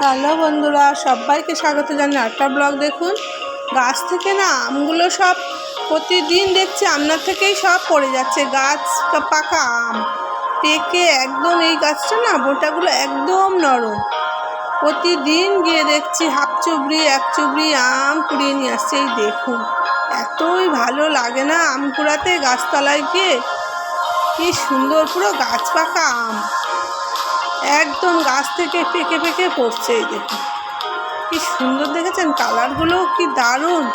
Hello বন্ধুরা, সবাইকে স্বাগত জানাই একটা ব্লগ। দেখুন, গাছ থেকে না আমগুলো সব প্রতিদিন দেখছি আপনার থেকেই সব পড়ে যাচ্ছে। গাছ পাকা আম পেকে একদম, এই গাছটা না বোটাগুলো একদম নরম। প্রতিদিন গিয়ে দেখছি হাফ চুবড়ি এক চুবড়ি আম কুড়িয়ে নিয়ে আসছে। এই দেখুন, এতই ভালো লাগে না আম কুড়াতে গাছতলায় গিয়ে। কি সুন্দর, পুরো গাছ পাকা আম একদম গাছ থেকে পেকে পেকে পড়ছে। এই দেখুন কি সুন্দর, দেখেছেন কালারগুলো কি দারুণ।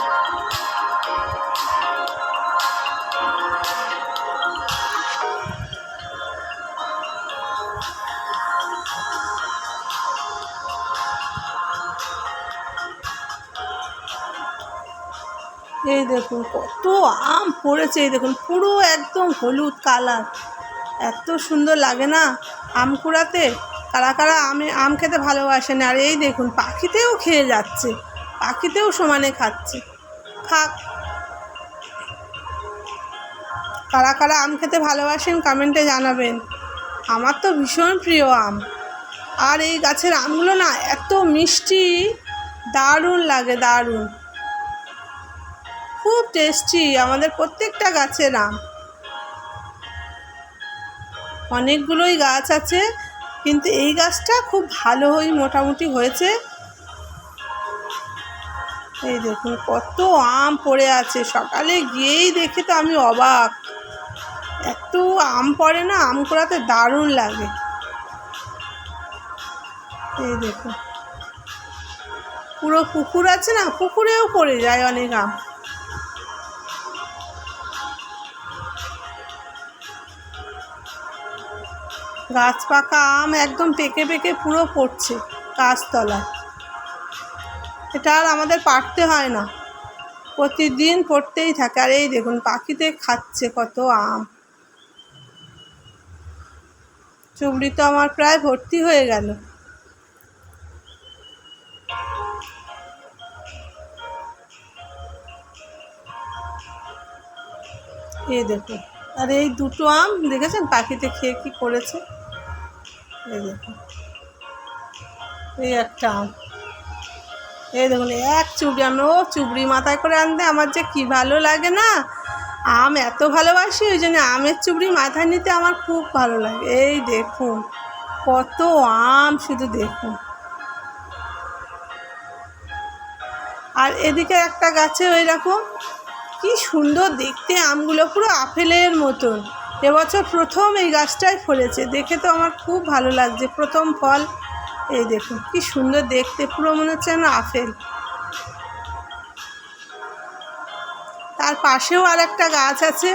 এই দেখুন কত আম পড়েছে, এই দেখুন পুরো একদম হলুদ কালার। এত সুন্দর লাগে না আম কুড়াতে। কারা কারা আম খেতে ভালোবাসে না। আর এই দেখুন পাখিতেও খেয়ে যাচ্ছে, পাখিতেও সমানে খাচ্ছে। খাক। কারা কারা আম খেতে ভালোবাসেন কমেন্টে জানাবেন। আমার তো ভীষণ প্রিয় আম। আর এই গাছের আমগুলো না এত মিষ্টি, দারুণ লাগে, দারুণ, খুব টেস্টি। আমাদের প্রত্যেকটা গাছের আম, অনেকগুলোই গাছ আছে, কিন্তু এই গাছটা খুব ভালোই মোটামুটি হয়েছে। এই দেখুন কত আম পড়ে আছে। সকালে গিয়েই দেখে তো আমি অবাক, এত আম পড়ে না, আম কুড়াতে দারুণ লাগে। এই দেখুন পুরো পুকুর আছে না, পুকুরেও পড়ে যায় অনেক আম। গাছ পাকা আম একদম পেকে পেকে পুরো পড়ছে গাছতলায়। এটা আর আমাদের পাড়তে হয় না, প্রতিদিন পড়তেই থাকে। আর এই দেখুন পাখিতে খাচ্ছে কত আম। চুবড়ি তো আমার প্রায় ভর্তি হয়ে গেল। এই দেখুন, আর এই দুটো আম দেখেছেন পাখিতে খেয়ে কি করেছে। এই দেখুন, এই একটা আম, এই দেখুন এক চুবড়ি আম। ও চুবড়ি মাথায় করে আনতে আমার যে কি ভালো লাগে না, আম এত ভালোবাসি, ওই জন্য আমের চুবড়ি মাথায় নিতে আমার খুব ভালো লাগে। এই দেখুন কত আম, শুধু দেখুন। আর এদিকে একটা গাছে ওই রকম কি সুন্দর দেখতে আমগুলো, পুরো আপেলের মতন। এবছর প্রথম এই গাছটাই ফলেছে, দেখে তো আমার খুব ভালো লাগছে, প্রথম ফল। এই দেখুন কি সুন্দর দেখতে, পুরো মনে হচ্ছে যেন আপেল। তার পাশেও আর একটা গাছ আছে,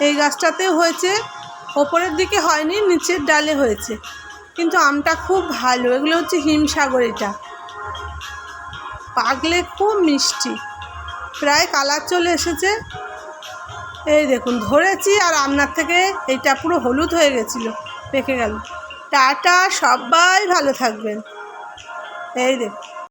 এই গাছটাতেও হয়েছে। ওপরের দিকে হয়নি, নিচের ডালে হয়েছে, কিন্তু আমটা খুব ভালো। এগুলো হচ্ছে হিমসাগর, এটা পাকলে খুব মিষ্টি, প্রায় কালার চলে এসেছে। এই দেখুন ধরেছি, আর আপনার থেকে এইটা পুরো হলুদ হয়ে গেছিলো, পেকে গেল। টাটা, সবাই ভালো থাকবেন। এই দেখুন।